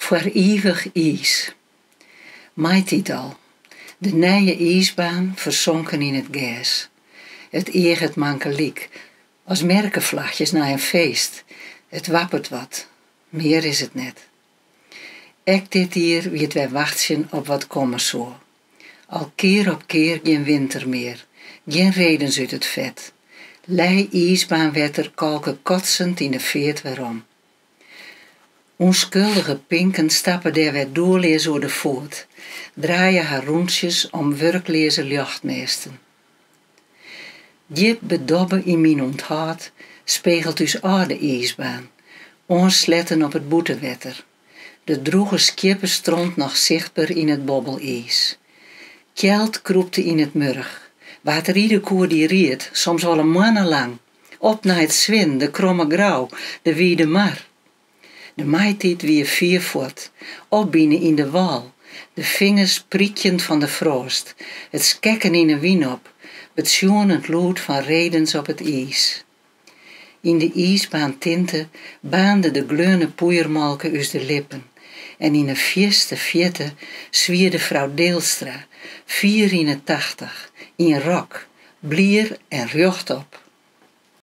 Voor eeuwig ijs. Maait al. De nije ijsbaan verzonken in het gas. Het eer het mankeliek. Als merkenvlagjes na een feest. Het wappert wat. Meer is het net. Ek dit hier wie het wij wachten op wat komen zou. Al keer op keer geen winter meer. Geen redens uit het vet. Lei ijsbaanwetter kalken kotsend in de veert waarom. Onschuldige pinken stappen der weer doorlees door de voort, draaien haar rondjes om werklezen jachtmeesten. Diep bedobben in mijn onthaat spiegelt dus oude ijsbaan, onsletten op het boetewetter. De droege skippen stront nog zichtbaar in het bobbelijs. Kjeld kroepte in het murg, waar het riedekoer die riet, soms wel een mannen lang, op naar het zwin, de kromme grauw, de wiede mar. De maaitijd wie 4 voet, opbinnen in de wal, de vingers prietjend van de frost, het skekken in de wien op, het sjoenend lood van redens op het ijs. In de ijsbaan tinten baande de gleurne poeiermalken uit de lippen, en in een fieste fiette zwierde vrouw Deelstra, 84, in rok, blier en rjocht op.